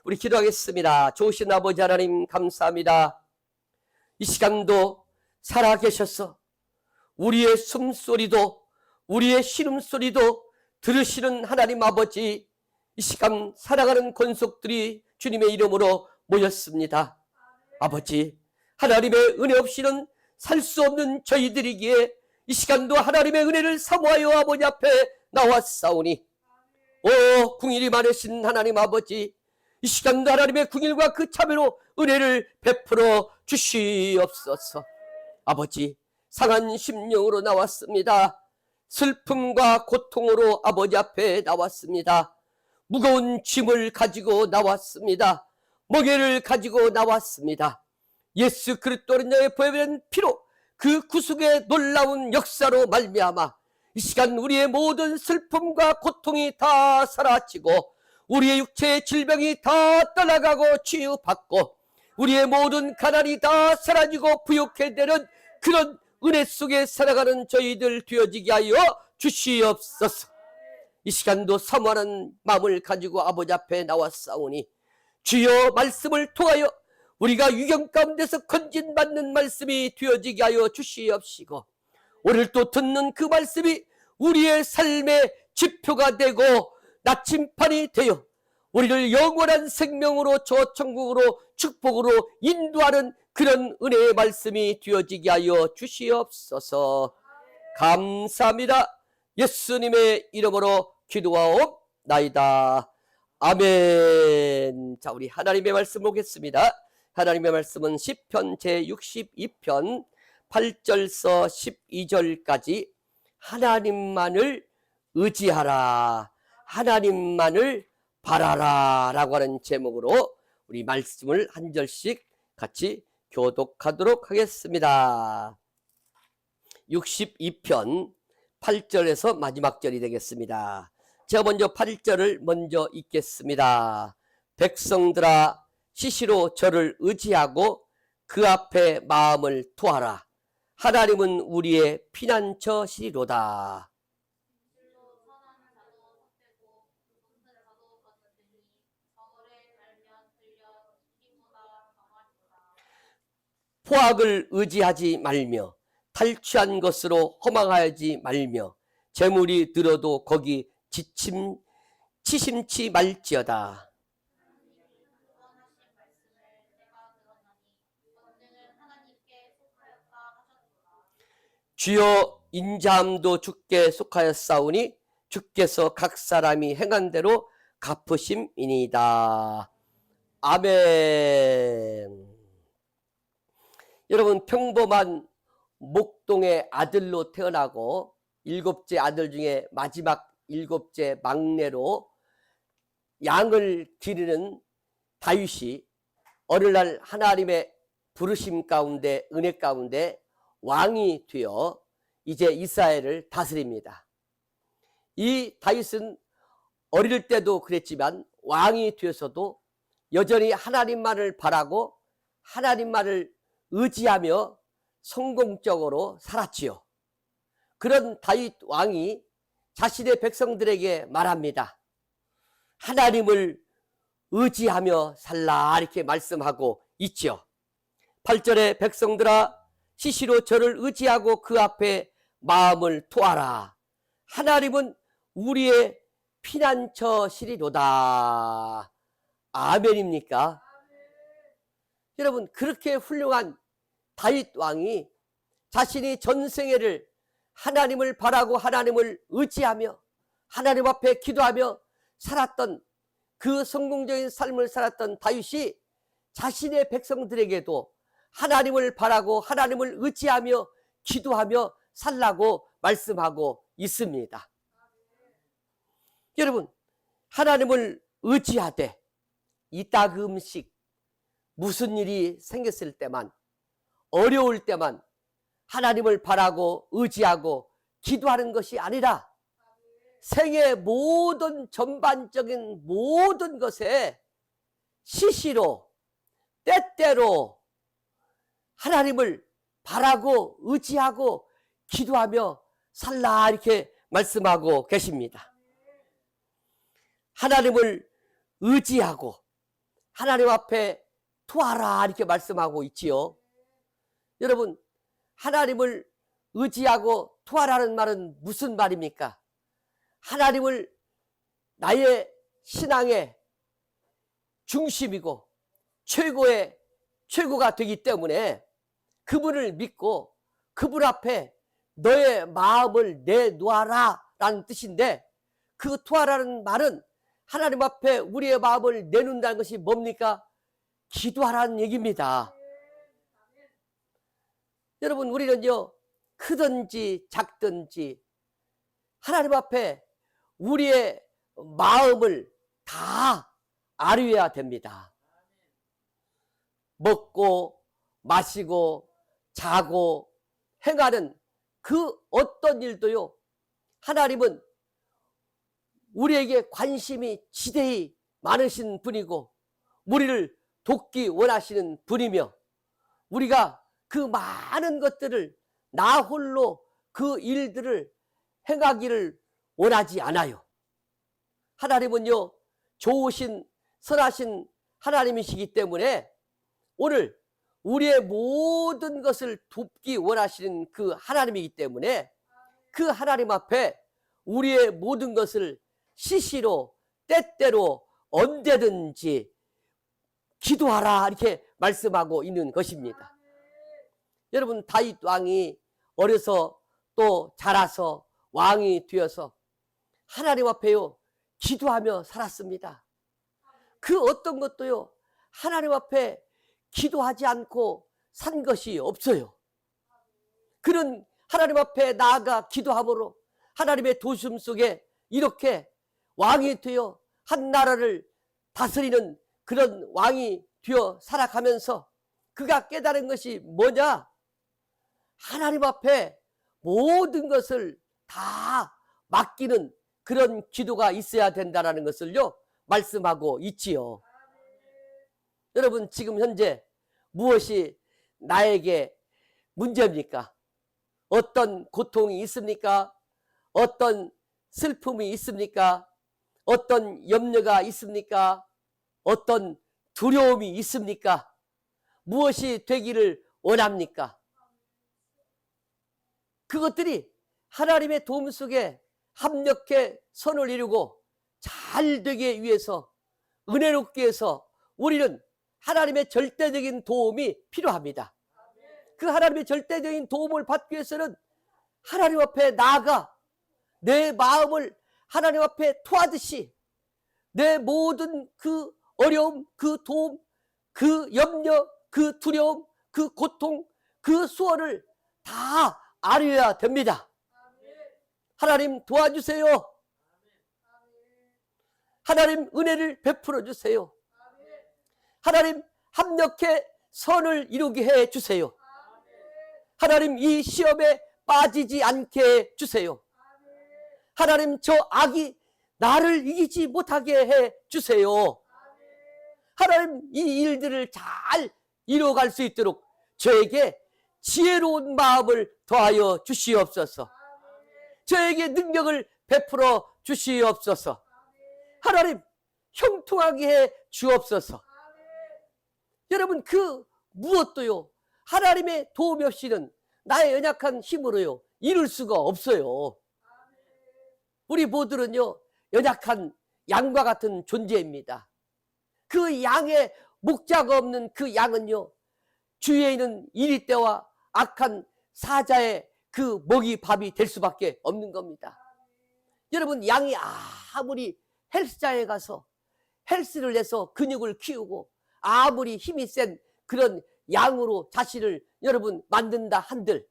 우리 기도하겠습니다. 좋으신 아버지 하나님 감사합니다. 이 시간도 살아계셔서 우리의 숨소리도 우리의 신음소리도 들으시는 하나님 아버지, 이 시간 살아가는 권속들이 주님의 이름으로 모였습니다. 아버지, 하나님의 은혜 없이는 살 수 없는 저희들이기에 이 시간도 하나님의 은혜를 사모하여 아버지 앞에 나왔사오니, 오 궁일이 많으신 하나님 아버지, 이 시간도 하나님의 궁일과 그 참회로 은혜를 베풀어 주시옵소서. 아버지, 상한 심령으로 나왔습니다. 슬픔과 고통으로 아버지 앞에 나왔습니다. 무거운 짐을 가지고 나왔습니다. 멍에를 가지고 나왔습니다. 예수 그리스도의 보혈의 피로 그 구속의 놀라운 역사로 말미암아 이 시간 우리의 모든 슬픔과 고통이 다 사라지고 우리의 육체의 질병이 다 떠나가고 치유받고 우리의 모든 가난이 다 사라지고 부욕해 되는 그런 은혜 속에 살아가는 저희들 되어지게 하여 주시옵소서. 이 시간도 사모하는 마음을 가지고 아버지 앞에 나왔사오니, 주여 말씀을 통하여 우리가 유경 가운데서 건진받는 말씀이 되어지게 하여 주시옵시고, 오늘 또 듣는 그 말씀이 우리의 삶의 지표가 되고 나침판이 되어 우리를 영원한 생명으로 저 천국으로 축복으로 인도하는 그런 은혜의 말씀이 되어지게 하여 주시옵소서. 감사합니다. 예수님의 이름으로 기도하옵나이다. 아멘. 자, 우리 하나님의 말씀 보겠습니다. 하나님의 말씀은 시편 제62편 8절서 12절까지 하나님만을 의지하라, 하나님만을 바라라 라고 하는 제목으로 우리 말씀을 한 절씩 같이 교독하도록 하겠습니다. 62편 8절에서 마지막 절이 되겠습니다. 제가 먼저 8절을 먼저 읽겠습니다. 백성들아, 시시로 저를 의지하고 그 앞에 마음을 토하라. 하나님은 우리의 피난처시로다. 포악을 의지하지 말며 탈취한 것으로 허망하지 말며 재물이 들어도 거기 치심치 말지어다. 주여, 인자함도 주께 속하였사오니 주께서 각 사람이 행한 대로 갚으심이니이다. 아멘. 여러분, 평범한 목동의 아들로 태어나고 7째 아들 중에 마지막 7째 막내로 양을 기르는 다윗이 어느 날 하나님의 부르심 가운데, 은혜 가운데 왕이 되어 이제 이스라엘을 다스립니다. 이 다윗은 어릴 때도 그랬지만 왕이 되어서도 여전히 하나님만을 바라고 하나님만을 의지하며 성공적으로 살았지요. 그런 다윗 왕이 자신의 백성들에게 말합니다. 하나님을 의지하며 살라, 이렇게 말씀하고 있죠. 8절에 백성들아, 시시로 저를 의지하고 그 앞에 마음을 토하라. 하나님은 우리의 피난처시리로다. 아멘입니까? 여러분, 그렇게 훌륭한 다윗 왕이 자신이 전생애를 하나님을 바라고 하나님을 의지하며 하나님 앞에 기도하며 살았던 그 성공적인 삶을 살았던 다윗이 자신의 백성들에게도 하나님을 바라고 하나님을 의지하며 기도하며 살라고 말씀하고 있습니다. 여러분, 하나님을 의지하되 이따금씩 무슨 일이 생겼을 때만, 어려울 때만 하나님을 바라고 의지하고 기도하는 것이 아니라 생의 모든 전반적인 모든 것에 시시로 때때로 하나님을 바라고 의지하고 기도하며 살라, 이렇게 말씀하고 계십니다. 하나님을 의지하고 하나님 앞에 토하라 이렇게 말씀하고 있지요. 여러분, 하나님을 의지하고 토하라는 말은 무슨 말입니까? 하나님을 나의 신앙의 중심이고 최고가 되기 때문에 그분을 믿고 그분 앞에 너의 마음을 내놓아라 라는 뜻인데, 그 토하라는 말은 하나님 앞에 우리의 마음을 내놓는다는 것이 뭡니까? 기도하라는 얘기입니다. 여러분, 우리는요, 크든지 작든지 하나님 앞에 우리의 마음을 다 아뢰어야 됩니다. 먹고 마시고 자고 행하는 그 어떤 일도요, 하나님은 우리에게 관심이 지대히 많으신 분이고 우리를 돕기 원하시는 분이며, 우리가 그 많은 것들을 나 홀로 그 일들을 행하기를 원하지 않아요. 하나님은요, 좋으신 선하신 하나님이시기 때문에 오늘 우리의 모든 것을 돕기 원하시는 그 하나님이기 때문에 그 하나님 앞에 우리의 모든 것을 시시로 때때로 언제든지 기도하라 이렇게 말씀하고 있는 것입니다. 여러분, 다윗 왕이 어려서 또 자라서 왕이 되어서 하나님 앞에요 기도하며 살았습니다. 그 어떤 것도요 하나님 앞에 기도하지 않고 산 것이 없어요. 그는 하나님 앞에 나아가 기도함으로 하나님의 도심 속에 이렇게 왕이 되어 한 나라를 다스리는 그런 왕이 되어 살아가면서 그가 깨달은 것이 뭐냐? 하나님 앞에 모든 것을 다 맡기는 그런 기도가 있어야 된다는 것을요 말씀하고 있지요. 여러분, 지금 현재 무엇이 나에게 문제입니까? 어떤 고통이 있습니까? 어떤 슬픔이 있습니까? 어떤 염려가 있습니까? 어떤 두려움이 있습니까? 무엇이 되기를 원합니까? 그것들이 하나님의 도움 속에 합력해 선을 이루고 잘 되기 위해서, 은혜롭게 해서 우리는 하나님의 절대적인 도움이 필요합니다. 그 하나님의 절대적인 도움을 받기 위해서는 하나님 앞에 나아가 내 마음을 하나님 앞에 토하듯이 내 모든 그 어려움, 그 도움, 그 염려, 그 두려움, 그 고통, 그 수월을 다 아뢰어야 됩니다. 하나님 도와주세요. 하나님 은혜를 베풀어 주세요. 하나님 합력해 선을 이루게 해 주세요. 하나님 이 시험에 빠지지 않게 해 주세요. 하나님 저 악이 나를 이기지 못하게 해 주세요. 하나님 이 일들을 잘 이루어갈 수 있도록 저에게 지혜로운 마음을 더하여 주시옵소서. 저에게 능력을 베풀어 주시옵소서. 하나님 형통하게 해 주옵소서. 여러분, 그 무엇도요 하나님의 도움이 없이는 나의 연약한 힘으로요 이룰 수가 없어요. 우리 모두는요 연약한 양과 같은 존재입니다. 그 양의 목자가 없는 그 양은요 주위에 있는 이리떼와 악한 사자의 그 먹이 밥이 될 수밖에 없는 겁니다. 여러분, 양이 아무리 헬스장에 가서 헬스를 해서 근육을 키우고 아무리 힘이 센 그런 양으로 자신을 여러분 만든다 한들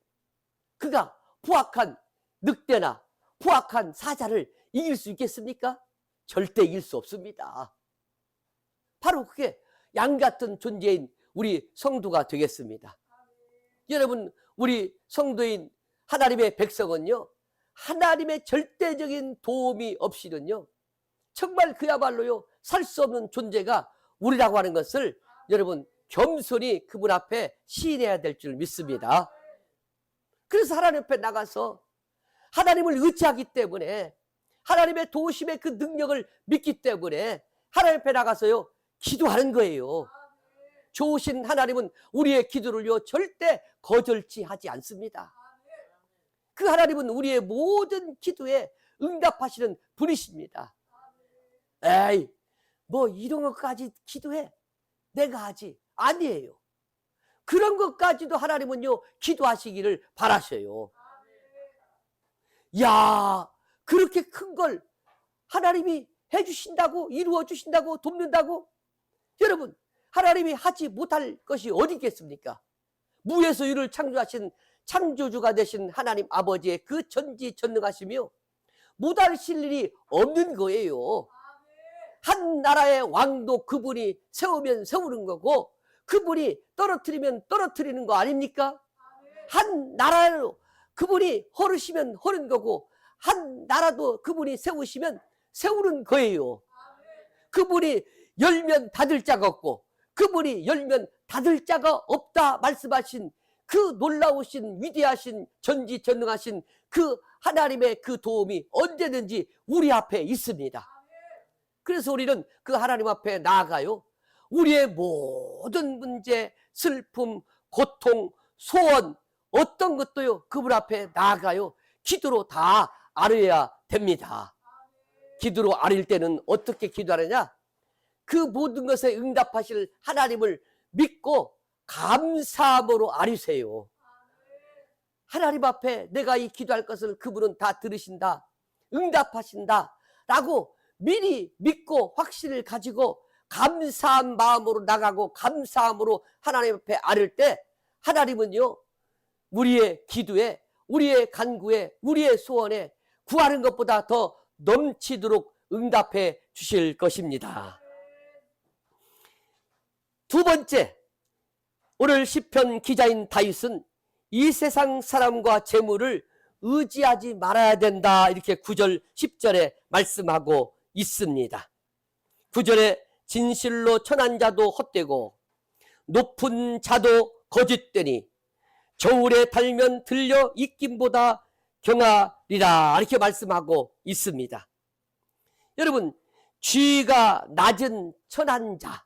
그가 포악한 늑대나 포악한 사자를 이길 수 있겠습니까? 절대 이길 수 없습니다. 바로 그게 양 같은 존재인 우리 성도가 되겠습니다. 여러분, 우리 성도인 하나님의 백성은요 하나님의 절대적인 도움이 없이는요 정말 그야말로요 살 수 없는 존재가 우리라고 하는 것을 여러분 겸손히 그분 앞에 시인해야 될 줄 믿습니다. 그래서 하나님 앞에 나가서 하나님을 의지하기 때문에, 하나님의 도우심의 그 능력을 믿기 때문에 하나님 앞에 나가서요 기도하는 거예요. 좋으신 하나님은 우리의 기도를요 절대 거절치 하지 않습니다. 그 하나님은 우리의 모든 기도에 응답하시는 분이십니다. 에이, 뭐 이런 것까지 기도해? 내가 하지. 아니에요. 그런 것까지도 하나님은요 기도하시기를 바라셔요. 야, 그렇게 큰 걸 하나님이 해주신다고, 이루어 주신다고, 돕는다고? 여러분, 하나님이 하지 못할 것이 어디 있겠습니까? 무에서 유를 창조하신 창조주가 되신 하나님 아버지의 그 전지전능하시며 못하실 일이 없는 거예요. 한 나라의 왕도 그분이 세우면 세우는 거고, 그분이 떨어뜨리면 떨어뜨리는 거 아닙니까? 한 나라로 그분이 허르시면 허는 거고, 한 나라도 그분이 세우시면 세우는 거예요. 그분이 열면 닫을 자가 없고, 그분이 열면 닫을 자가 없다 말씀하신 그 놀라우신 위대하신 전지전능하신 그 하나님의 그 도움이 언제든지 우리 앞에 있습니다. 그래서 우리는 그 하나님 앞에 나아가요. 우리의 모든 문제, 슬픔, 고통, 소원, 어떤 것도요 그분 앞에 나아가요. 기도로 다 아뢰야 됩니다. 기도로 아릴 때는 어떻게 기도하느냐? 그 모든 것에 응답하실 하나님을 믿고 감사함으로 아뢰세요. 하나님 앞에 내가 이 기도할 것을 그분은 다 들으신다, 응답하신다 라고 미리 믿고 확신을 가지고 감사한 마음으로 나가고 감사함으로 하나님 앞에 아뢰을 때 하나님은요 우리의 기도에, 우리의 간구에, 우리의 소원에 구하는 것보다 더 넘치도록 응답해 주실 것입니다. 두 번째, 오늘 시편 기자인 다윗은 이 세상 사람과 재물을 의지하지 말아야 된다 이렇게 9절 10절에 말씀하고 있습니다. 9절에 진실로 천한 자도 헛되고 높은 자도 거짓되니 저울에 달면 들려 익김보다 경하리라 이렇게 말씀하고 있습니다. 여러분, 지위가 낮은 천한 자,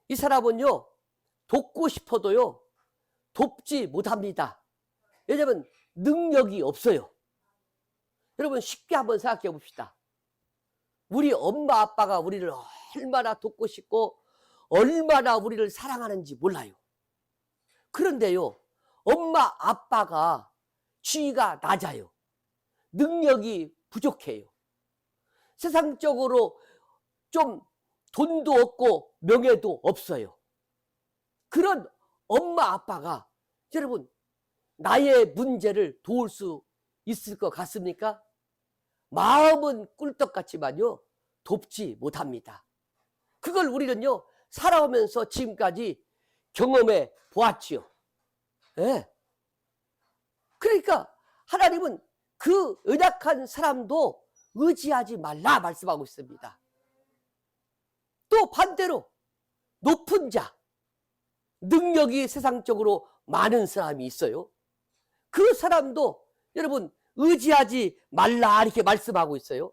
이 사람은요 돕고 싶어도요 돕지 못합니다. 왜냐하면 능력이 없어요. 여러분 쉽게 한번 생각해 봅시다. 우리 엄마 아빠가 우리를 얼마나 돕고 싶고 얼마나 우리를 사랑하는지 몰라요. 그런데요 엄마 아빠가 지위가 낮아요. 능력이 부족해요. 세상적으로 좀 돈도 없고 명예도 없어요. 그런 엄마 아빠가 여러분 나의 문제를 도울 수 있을 것 같습니까? 마음은 꿀떡같지만요 돕지 못합니다. 그걸 우리는요 살아오면서 지금까지 경험해 보았지요. 네. 그러니까 하나님은 그 연약한 사람도 의지하지 말라 말씀하고 있습니다. 또 반대로 높은 자, 능력이 세상적으로 많은 사람이 있어요. 그 사람도 여러분 의지하지 말라 이렇게 말씀하고 있어요.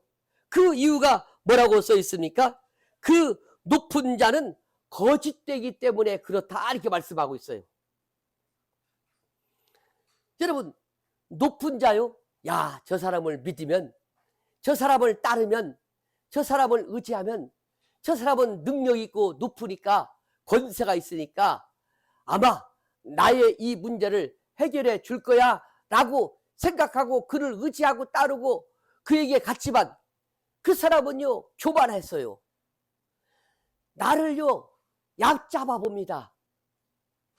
그 이유가 뭐라고 써 있습니까? 그 높은 자는 거짓되기 때문에 그렇다 이렇게 말씀하고 있어요. 여러분 높은 자요? 야, 저 사람을 믿으면, 저 사람을 따르면, 저 사람을 의지하면, 저 사람은 능력 있고 높으니까 권세가 있으니까 아마 나의 이 문제를 해결해 줄 거야 라고 생각하고 그를 의지하고 따르고 그에게 갔지만 그 사람은요 교만했어요. 나를요 얕잡아 봅니다.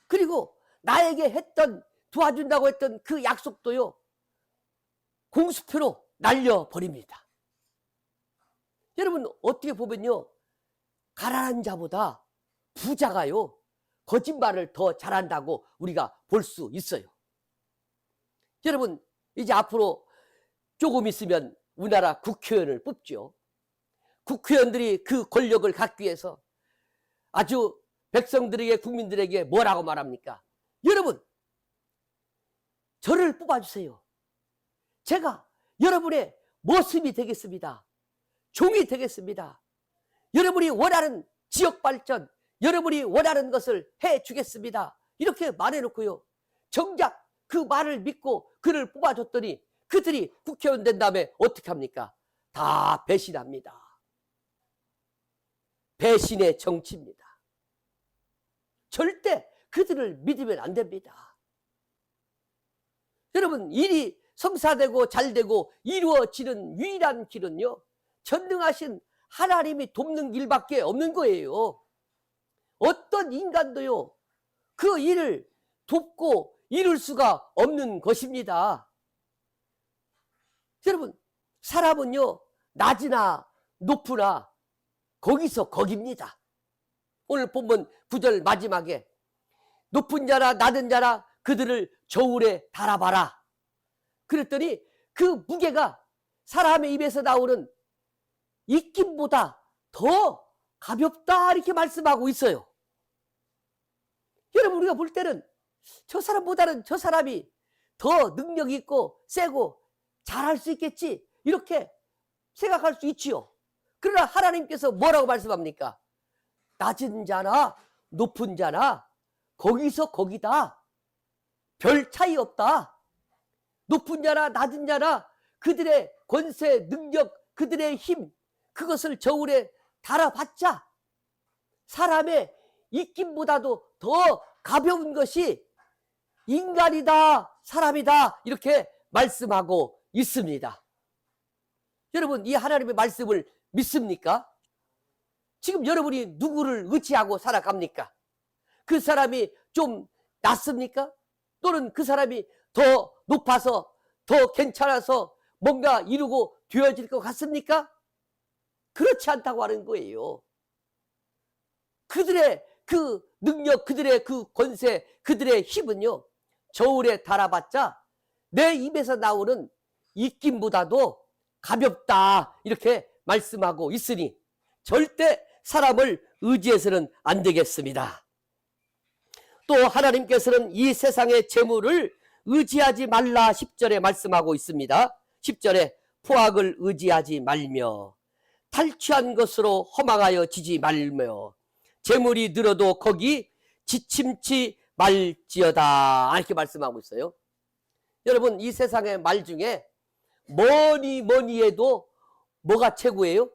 그리고 나에게 했던, 도와준다고 했던 그 약속도요 공수표로 날려버립니다. 여러분 어떻게 보면요 가난한 자보다 부자가요 거짓말을 더 잘한다고 우리가 볼 수 있어요. 여러분 이제 앞으로 조금 있으면 우리나라 국회의원을 뽑죠. 국회의원들이 그 권력을 갖기 위해서 아주 백성들에게, 국민들에게 뭐라고 말합니까? 여러분 저를 뽑아주세요. 제가 여러분의 모습이 되겠습니다. 종이 되겠습니다. 여러분이 원하는 지역 발전, 여러분이 원하는 것을 해주겠습니다. 이렇게 말해놓고요. 정작 그 말을 믿고 그를 뽑아줬더니 그들이 국회의원 된 다음에 어떻게 합니까? 다 배신합니다. 배신의 정치입니다. 절대 그들을 믿으면 안 됩니다. 여러분, 일이 성사되고 잘되고 이루어지는 유일한 길은요, 전능하신 하나님이 돕는 길밖에 없는 거예요. 어떤 인간도요, 그 일을 돕고 이룰 수가 없는 것입니다. 여러분, 사람은요, 낮으나 높으나 거기서 거깁니다. 오늘 본문 9절 마지막에 높은 자라 낮은 자라 그들을 저울에 달아봐라. 그랬더니 그 무게가 사람의 입에서 나오는 입김보다 더 가볍다 이렇게 말씀하고 있어요. 여러분, 우리가 볼 때는 저 사람보다는 저 사람이 더 능력 있고 세고 잘할 수 있겠지 이렇게 생각할 수 있지요. 그러나 하나님께서 뭐라고 말씀합니까? 낮은 자나 높은 자나 거기서 거기다. 별 차이 없다. 높은 자나 낮은 자나 그들의 권세, 능력, 그들의 힘, 그것을 저울에 달아봤자 사람의 입김보다도 더 가벼운 것이 인간이다, 사람이다 이렇게 말씀하고 있습니다. 여러분, 이 하나님의 말씀을 믿습니까? 지금 여러분이 누구를 의지하고 살아갑니까? 그 사람이 좀 낫습니까? 또는 그 사람이 더 높아서 더 괜찮아서 뭔가 이루고 되어질 것 같습니까? 그렇지 않다고 하는 거예요. 그들의 그 능력, 그들의 그 권세, 그들의 힘은요, 저울에 달아봤자 내 입에서 나오는 입김보다도 가볍다 이렇게 말씀하고 있으니 절대 사람을 의지해서는 안 되겠습니다. 또 하나님께서는 이 세상의 재물을 의지하지 말라 10절에 말씀하고 있습니다. 10절에 포악을 의지하지 말며 탈취한 것으로 허망하여 지지 말며 재물이 늘어도 거기 지침치 말지어다 이렇게 말씀하고 있어요. 여러분, 이 세상의 말 중에 뭐니 해도 뭐가 최고예요?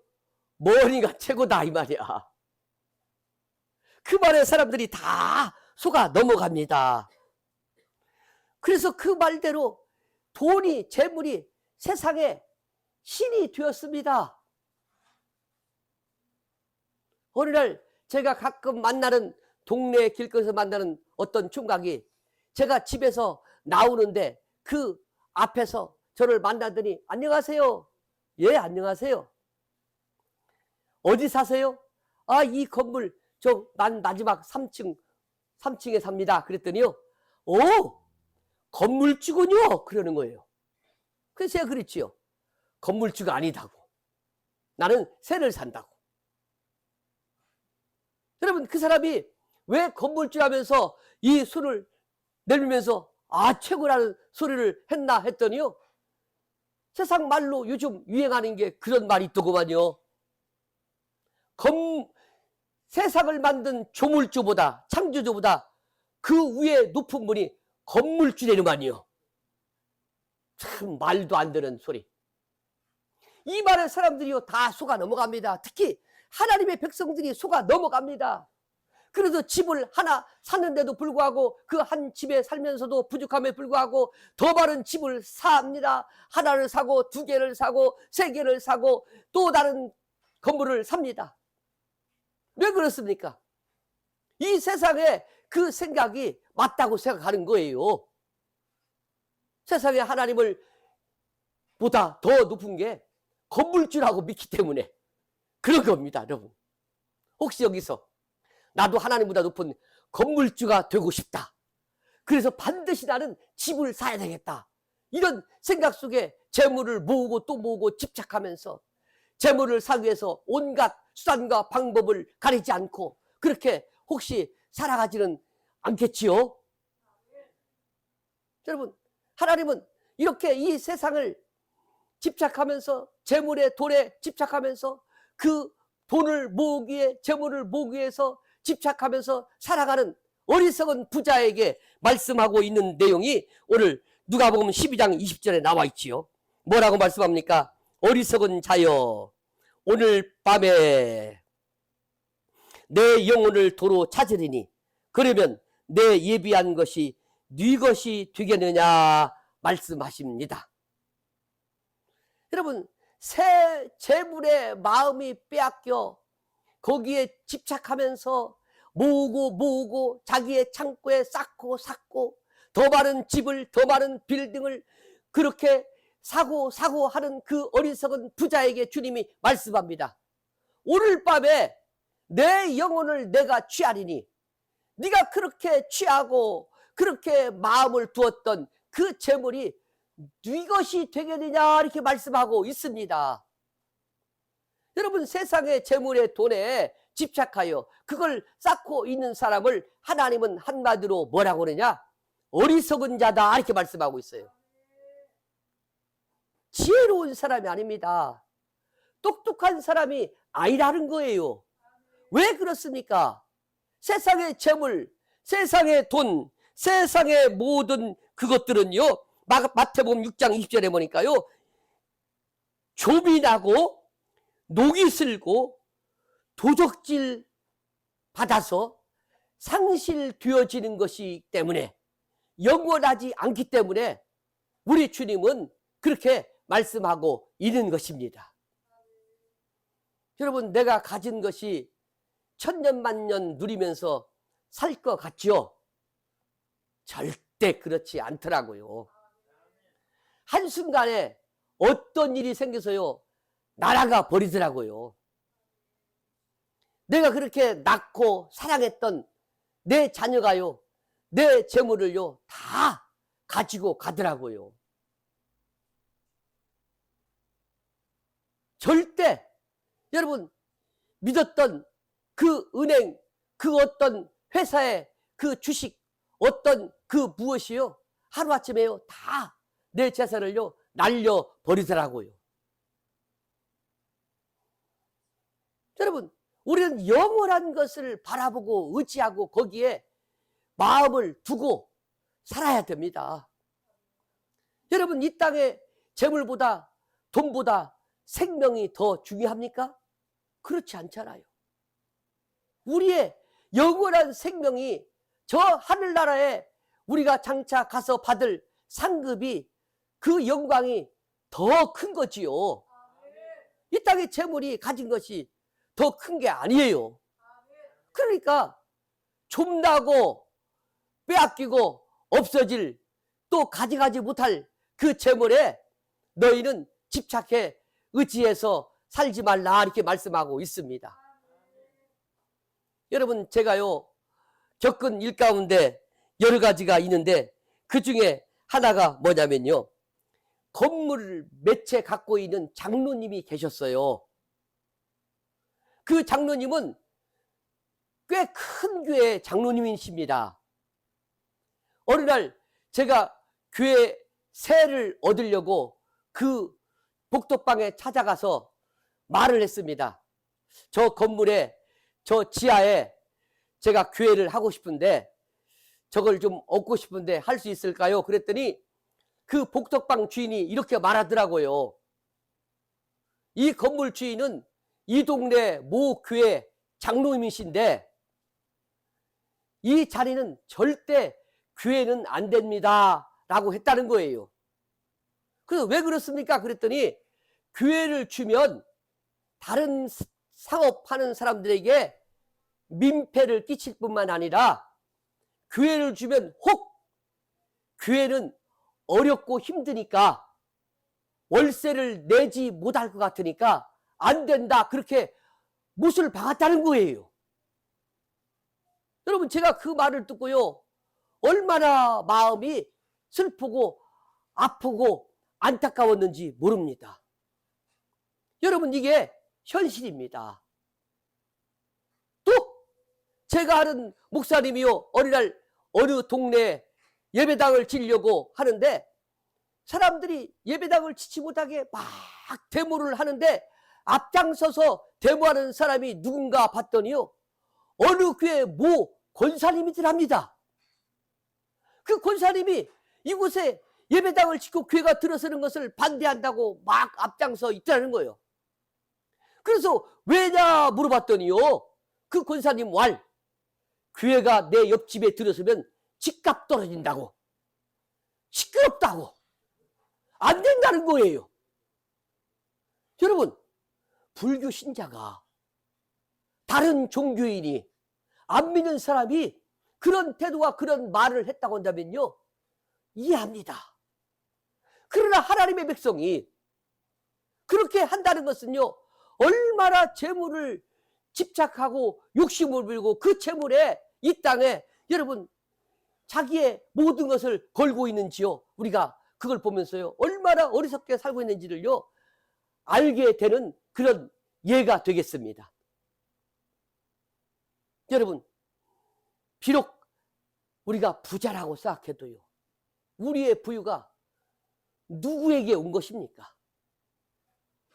뭐니가 최고다 이 말이야. 그 말에 사람들이 다 속아 넘어갑니다. 그래서 그 말대로 돈이, 재물이 세상에 신이 되었습니다. 어느 날 제가 가끔 만나는 동네 길거리에서 만나는 어떤 총각이 제가 집에서 나오는데 그 앞에서 저를 만나더니 안녕하세요. 예, 안녕하세요. 어디 사세요? 아, 이 건물 난 마지막 3층에 삽니다. 그랬더니요. 오, 건물주군요. 그러는 거예요. 그래서 제가 그랬지요. 건물주가 아니다고. 나는 새를 산다고. 여러분, 그 사람이 왜 건물주라면서 이 손을 내밀면서 아, 최고라는 소리를 했나 했더니요. 세상 말로 요즘 유행하는 게 그런 말이 있더구만요. 세상을 만든 조물주보다, 창조주보다 그 위에 높은 분이 건물주라는만이요. 참 말도 안 되는 소리. 이 말에 사람들이요 다 속아 넘어갑니다. 특히 하나님의 백성들이 속아 넘어갑니다. 그래도 집을 하나 샀는데도 불구하고 그 한 집에 살면서도 부족함에 불구하고 더 많은 집을 삽니다. 하나를 사고 두 개를 사고 세 개를 사고 또 다른 건물을 삽니다. 왜 그렇습니까? 이 세상에 그 생각이 맞다고 생각하는 거예요. 세상에 하나님을 보다 더 높은 게 건물주라고 믿기 때문에 그런 겁니다, 여러분. 혹시 여기서 나도 하나님보다 높은 건물주가 되고 싶다. 그래서 반드시 나는 집을 사야 되겠다. 이런 생각 속에 재물을 모으고 또 모으고 집착하면서 재물을 사기 위해서 온갖 수단과 방법을 가리지 않고 그렇게 혹시 살아가지는 않겠지요? 여러분, 하나님은 이렇게 이 세상을 집착하면서 재물에 돈에 집착하면서 그 돈을 모으기 위해, 재물을 모으기 위해서 집착하면서 살아가는 어리석은 부자에게 말씀하고 있는 내용이 오늘 누가복음 12장 20절에 나와 있지요. 뭐라고 말씀합니까? 어리석은 자여, 오늘 밤에 내 영혼을 도로 찾으리니 그러면 내 예비한 것이 네 것이 되겠느냐 말씀하십니다. 여러분, 새 재물에 마음이 빼앗겨 거기에 집착하면서 모으고 자기의 창고에 쌓고 더 많은 집을, 더 많은 빌딩을 그렇게 사고 하는 그 어리석은 부자에게 주님이 말씀합니다. 오늘 밤에 내 영혼을 내가 취하리니 네가 그렇게 취하고 그렇게 마음을 두었던 그 재물이 네 것이 되겠느냐 이렇게 말씀하고 있습니다. 여러분, 세상의 재물의 돈에 집착하여 그걸 쌓고 있는 사람을 하나님은 한마디로 뭐라고 그러냐? 어리석은 자다 이렇게 말씀하고 있어요. 지혜로운 사람이 아닙니다. 똑똑한 사람이 아니라는 거예요. 왜 그렇습니까? 세상의 재물, 세상의 돈, 세상의 모든 그것들은요, 마태복음 6장 20절에 보니까요, 조비 나고 녹이 슬고 도적질 받아서 상실되어지는 것이기 때문에, 영원하지 않기 때문에 우리 주님은 그렇게 말씀하고 있는 것입니다. 여러분, 내가 가진 것이 천년만년 누리면서 살 것 같죠? 절대 그렇지 않더라고요. 한순간에 어떤 일이 생겨서요, 날아가 버리더라고요. 내가 그렇게 낳고 사랑했던 내 자녀가요, 내 재물을요, 다 가지고 가더라고요. 절대 여러분, 믿었던 그 은행, 그 어떤 회사의 그 주식, 어떤 그 무엇이요, 하루아침에요 다 내 재산을요 날려버리더라고요. 여러분, 우리는 영원한 것을 바라보고 의지하고 거기에 마음을 두고 살아야 됩니다. 여러분, 이 땅에 재물보다 돈보다 생명이 더 중요합니까? 그렇지 않잖아요. 우리의 영원한 생명이 저 하늘나라에 우리가 장차 가서 받을 상급이, 그 영광이 더 큰 거지요. 이 땅의 재물이 가진 것이 더 큰 게 아니에요. 그러니까 좀 나고 빼앗기고 없어질, 또 가져가지 못할 그 재물에 너희는 집착해 의지해서 살지 말라 이렇게 말씀하고 있습니다. 여러분, 제가요 겪은 일 가운데 여러 가지가 있는데 그 중에 하나가 뭐냐면요, 건물을 몇 채 갖고 있는 장로님이 계셨어요. 그 장로님은 꽤 큰 교회 장로님이십니다. 어느 날 제가 교회 세를 얻으려고 그 복덕방에 찾아가서 말을 했습니다. 저 건물에, 저 지하에 제가 교회를 하고 싶은데 저걸 좀 얻고 싶은데 할 수 있을까요? 그랬더니 그 복덕방 주인이 이렇게 말하더라고요. 이 건물 주인은 이 동네 모 교회 장로님이신데 이 자리는 절대 교회는 안 됩니다 라고 했다는 거예요. 그래서 왜 그렇습니까? 그랬더니 교회를 주면 다른 사업하는 사람들에게 민폐를 끼칠 뿐만 아니라 교회를 주면 혹 교회는 어렵고 힘드니까 월세를 내지 못할 것 같으니까 안 된다, 그렇게 못을 박았다는 거예요. 여러분, 제가 그 말을 듣고요 얼마나 마음이 슬프고 아프고 안타까웠는지 모릅니다. 여러분, 이게 현실입니다. 또 제가 아는 목사님이요, 어느 날 어느 동네에 예배당을 지려고 하는데 사람들이 예배당을 지지 못하게 막 데모를 하는데 앞장서서 데모하는 사람이 누군가 봤더니요, 어느 교회 모 권사님이더랍니다. 그 권사님이 이곳에 예배당을 짓고 교회가 들어서는 것을 반대한다고 막 앞장서 있다는 거예요. 그래서 왜냐 물어봤더니요, 그 권사님 말, 교회가 내 옆집에 들어서면 집값 떨어진다고, 시끄럽다고, 안 된다는 거예요. 여러분, 불교 신자가, 다른 종교인이, 안 믿는 사람이 그런 태도와 그런 말을 했다고 한다면요, 이해합니다. 그러나 하나님의 백성이 그렇게 한다는 것은요, 얼마나 재물을 집착하고 욕심을 부리고 그 재물에, 이 땅에 여러분 자기의 모든 것을 걸고 있는지요, 우리가 그걸 보면서요, 얼마나 어리석게 살고 있는지를요 알게 되는 그런 예가 되겠습니다. 여러분, 비록 우리가 부자라고 생각해도요, 우리의 부유가 누구에게 온 것입니까?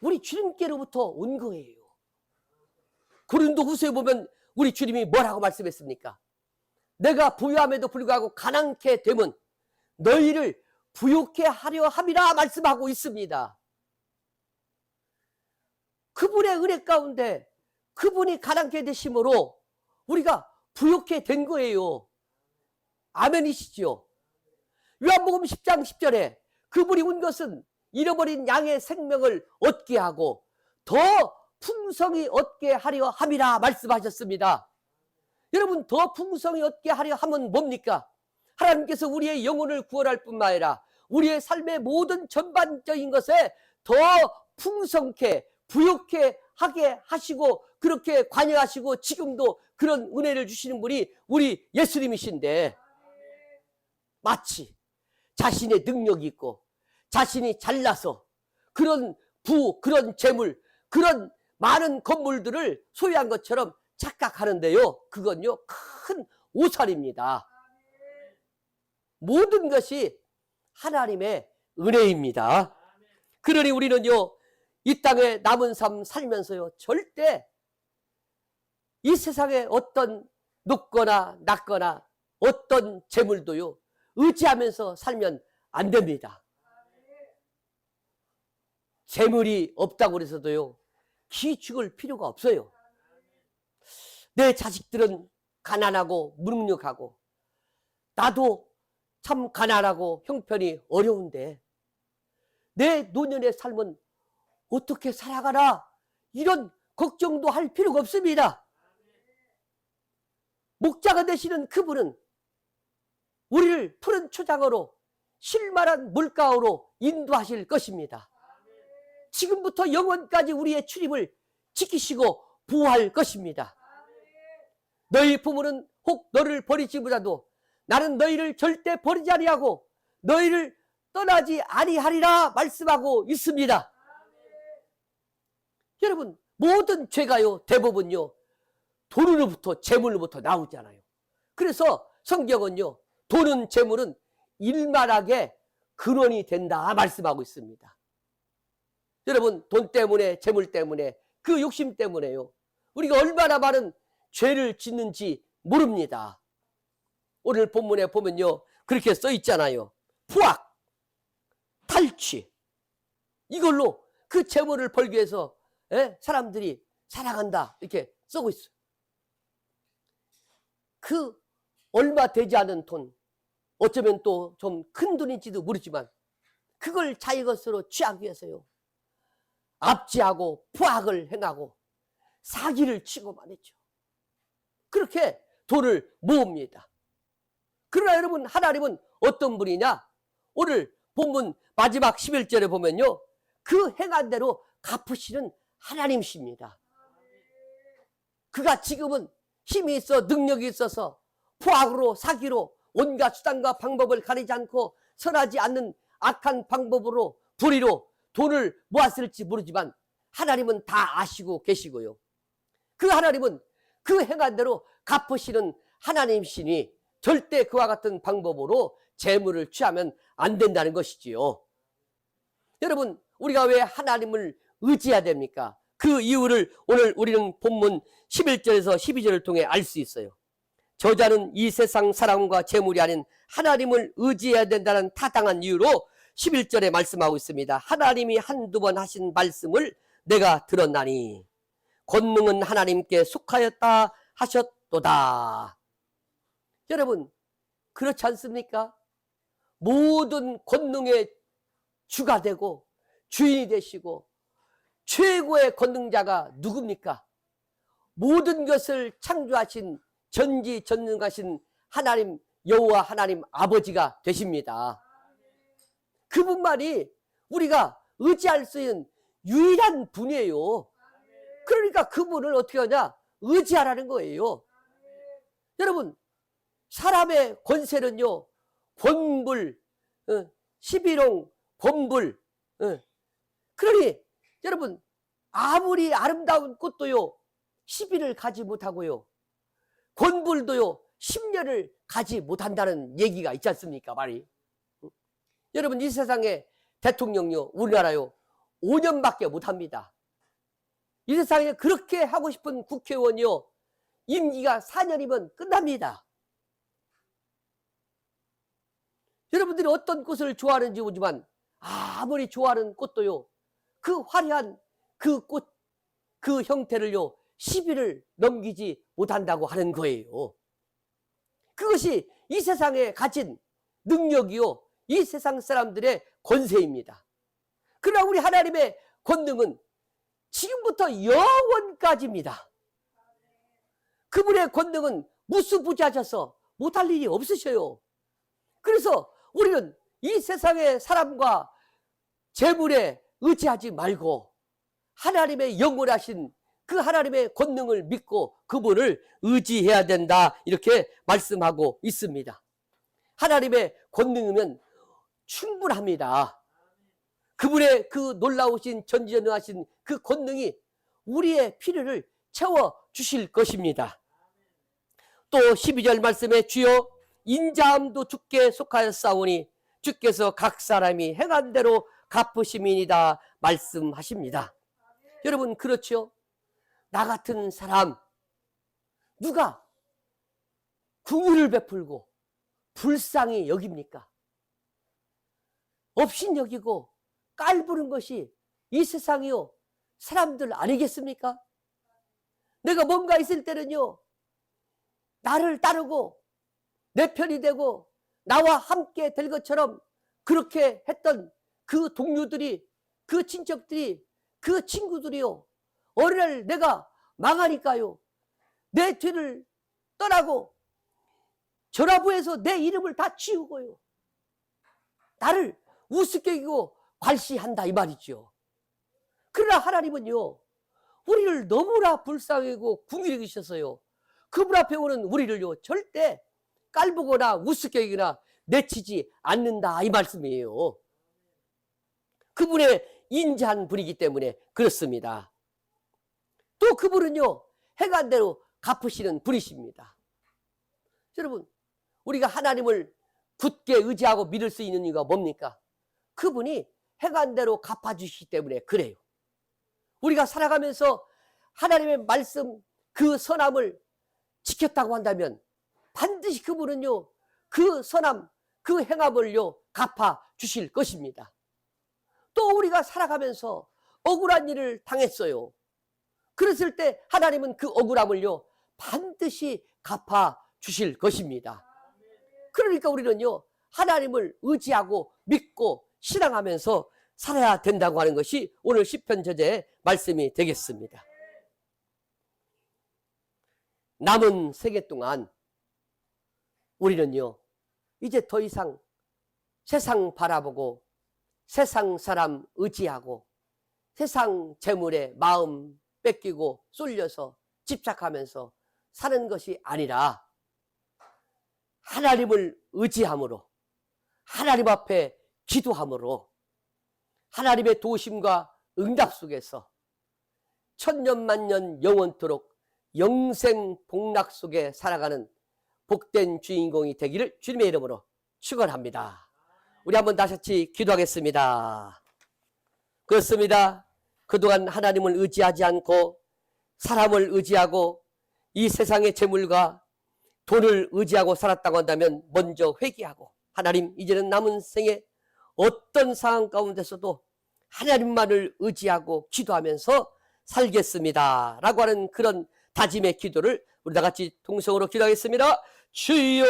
우리 주님께로부터 온 거예요. 고린도후서에 보면 우리 주님이 뭐라고 말씀했습니까? 내가 부유함에도 불구하고 가난케 되면 너희를 부욕케 하려 함이라 말씀하고 있습니다. 그분의 은혜 가운데 그분이 가난케 되심으로 우리가 부욕케 된 거예요. 아멘이시죠? 요한복음 10장 10절에 그분이 온 것은 잃어버린 양의 생명을 얻게 하고 더 풍성히 얻게 하려 함이라 말씀하셨습니다. 여러분, 더 풍성히 얻게 하려 함은 뭡니까? 하나님께서 우리의 영혼을 구원할 뿐만 아니라 우리의 삶의 모든 전반적인 것에 더 풍성케 부욕케 하게 하시고 그렇게 관여하시고 지금도 그런 은혜를 주시는 분이 우리 예수님이신데, 마치 자신의 능력이 있고 자신이 잘나서 그런 그런 재물, 그런 많은 건물들을 소유한 것처럼 착각하는데요, 그건요 큰 오산입니다. 모든 것이 하나님의 은혜입니다. 그러니 우리는요, 이 땅에 남은 삶 살면서요, 절대 이 세상에 어떤 높거나 낮거나 어떤 재물도요 의지하면서 살면 안 됩니다. 재물이 없다고 해서도요 기죽을 필요가 없어요. 내 자식들은 가난하고 무능력하고 나도 참 가난하고 형편이 어려운데 내 노년의 삶은 어떻게 살아가나, 이런 걱정도 할 필요가 없습니다. 목자가 되시는 그분은 우리를 푸른 초장으로 실만한 물가로 인도하실 것입니다. 지금부터 영원까지 우리의 출입을 지키시고 보호할 것입니다. 너희 부모는 혹 너를 버리지 못하도 나는 너희를 절대 버리지 아니하고 너희를 떠나지 아니하리라 말씀하고 있습니다. 여러분, 모든 죄가요 대부분요 돈으로부터, 재물로부터 나오잖아요. 그래서 성경은요 돈은, 재물은 일만하게 근원이 된다 말씀하고 있습니다. 여러분, 돈 때문에, 재물 때문에, 그 욕심 때문에요 우리가 얼마나 많은 죄를 짓는지 모릅니다. 오늘 본문에 보면요 그렇게 써 있잖아요. 포악, 탈취, 이걸로 그 재물을 벌기 위해서 사람들이 살아간다 이렇게 쓰고 있어요. 그 얼마 되지 않은 돈, 어쩌면 또 좀 큰 돈인지도 모르지만 그걸 자기 것으로 취하기 위해서요 압제하고 포악을 행하고 사기를 치고만 했죠. 그렇게 돈을 모읍니다. 그러나 여러분, 하나님은 어떤 분이냐? 오늘 본문 마지막 11절에 보면요 그 행한 대로 갚으시는 하나님이십니다. 그가 지금은 힘이 있어, 능력이 있어서 포악으로, 사기로 온갖 수단과 방법을 가리지 않고 선하지 않는 악한 방법으로, 불의로 돈을 모았을지 모르지만 하나님은 다 아시고 계시고요, 그 하나님은 그 행한 대로 갚으시는 하나님이시니 절대 그와 같은 방법으로 재물을 취하면 안 된다는 것이지요. 여러분, 우리가 왜 하나님을 의지해야 됩니까? 그 이유를 오늘 우리는 본문 11절에서 12절을 통해 알 수 있어요. 저자는 이 세상 사람과 재물이 아닌 하나님을 의지해야 된다는 타당한 이유로 11절에 말씀하고 있습니다. 하나님이 한두 번 하신 말씀을 내가 들었나니 권능은 하나님께 속하였다 하셨도다. 여러분, 그렇지 않습니까? 모든 권능의 주가 되고 주인이 되시고 최고의 권능자가 누굽니까? 모든 것을 창조하신 전지전능하신 하나님 여호와 하나님 아버지가 되십니다. 그분만이 우리가 의지할 수 있는 유일한 분이에요. 그러니까 그분을 어떻게 하냐? 의지하라는 거예요. 여러분, 사람의 권세는요, 권불, 11홍 권불. 그러니 여러분, 아무리 아름다운 꽃도요 10일을 가지 못하고요, 권불도요 10년을 가지 못한다는 얘기가 있지 않습니까? 말이. 여러분, 이 세상에 대통령요, 우리나라요 5년밖에 못합니다. 이 세상에 그렇게 하고 싶은 국회의원이요 임기가 4년이면 끝납니다. 여러분들이 어떤 꽃을 좋아하는지 모르지만 아무리 좋아하는 꽃도요 그 화려한 그 꽃, 그 형태를요 10일을 넘기지 못한다고 하는 거예요. 그것이 이 세상에 가진 능력이요 이 세상 사람들의 권세입니다. 그러나 우리 하나님의 권능은 지금부터 영원까지입니다. 그분의 권능은 무수부지하셔서 못할 일이 없으셔요. 그래서 우리는 이 세상의 사람과 재물에 의지하지 말고 하나님의 영원하신 그 하나님의 권능을 믿고 그분을 의지해야 된다, 이렇게 말씀하고 있습니다. 하나님의 권능이면 충분합니다. 그분의 그 놀라우신 전지전능하신 그 권능이 우리의 필요를 채워주실 것입니다. 또 12절 말씀에 주여 인자함도 주께 속하였사오니 주께서 각 사람이 행한 대로 갚으심이니이다 말씀하십니다. 여러분, 그렇죠? 나 같은 사람 누가 긍휼을 베풀고 불쌍히 여깁니까? 업신 여기고 깔보는 것이 이 세상이요 사람들 아니겠습니까? 내가 뭔가 있을 때는요 나를 따르고 내 편이 되고 나와 함께 될 것처럼 그렇게 했던 그 동료들이, 그 친척들이, 그 친구들이요 어느 날 내가 망하니까요 내 뒤를 떠나고 전화부에서 내 이름을 다 지우고요 나를 우습게 여기고 괄시한다 이 말이죠. 그러나 하나님은요 우리를 너무나 불쌍히 여기고 긍휼히 여기셔서요 그분 앞에 오는 우리를요 절대 깔보거나 우습게 여기거나 내치지 않는다 이 말씀이에요. 그분의 인자한 분이기 때문에 그렇습니다. 또 그분은요 행한 대로 갚으시는 분이십니다. 여러분, 우리가 하나님을 굳게 의지하고 믿을 수 있는 이유가 뭡니까? 그분이 행한 대로 갚아주시기 때문에 그래요. 우리가 살아가면서 하나님의 말씀 그 선함을 지켰다고 한다면 반드시 그분은요 그 선함 그 행함을요 갚아주실 것입니다. 또 우리가 살아가면서 억울한 일을 당했어요. 그랬을 때 하나님은 그 억울함을요 반드시 갚아주실 것입니다. 그러니까 우리는요 하나님을 의지하고 믿고 신앙하면서 살아야 된다고 하는 것이 오늘 시편 저자의 말씀이 되겠습니다. 남은 세계 동안 우리는요 이제 더 이상 세상 바라보고 세상 사람 의지하고 세상 재물에 마음 뺏기고 쏠려서 집착하면서 사는 것이 아니라 하나님을 의지함으로 하나님 앞에 기도함으로 하나님의 도우심과 응답 속에서 천년만년 영원토록 영생 복락 속에 살아가는 복된 주인공이 되기를 주님의 이름으로 축원합니다. 우리 한번 다시 같이 기도하겠습니다. 그렇습니다. 그동안 하나님을 의지하지 않고 사람을 의지하고 이 세상의 재물과 돈을 의지하고 살았다고 한다면 먼저 회개하고, 하나님, 이제는 남은 생에 어떤 상황 가운데서도 하나님만을 의지하고 기도하면서 살겠습니다 라고 하는 그런 다짐의 기도를 우리 다 같이 동성으로 기도하겠습니다. 주여,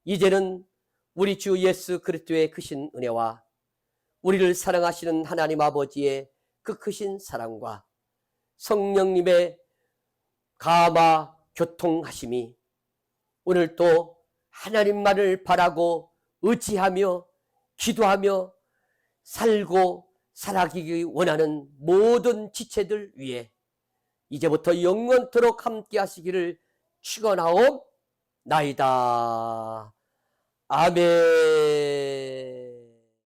이제는 우리 주 예수 그리스도의 크신 은혜와 우리를 사랑하시는 하나님 아버지의 그 크신 사랑과 성령님의 감화 교통하심이 오늘도 하나님만을 바라고 의지하며 기도하며 살고 살아가기 원하는 모든 지체들 위해 이제부터 영원토록 함께 하시기를 축원하옵나이다. 아멘.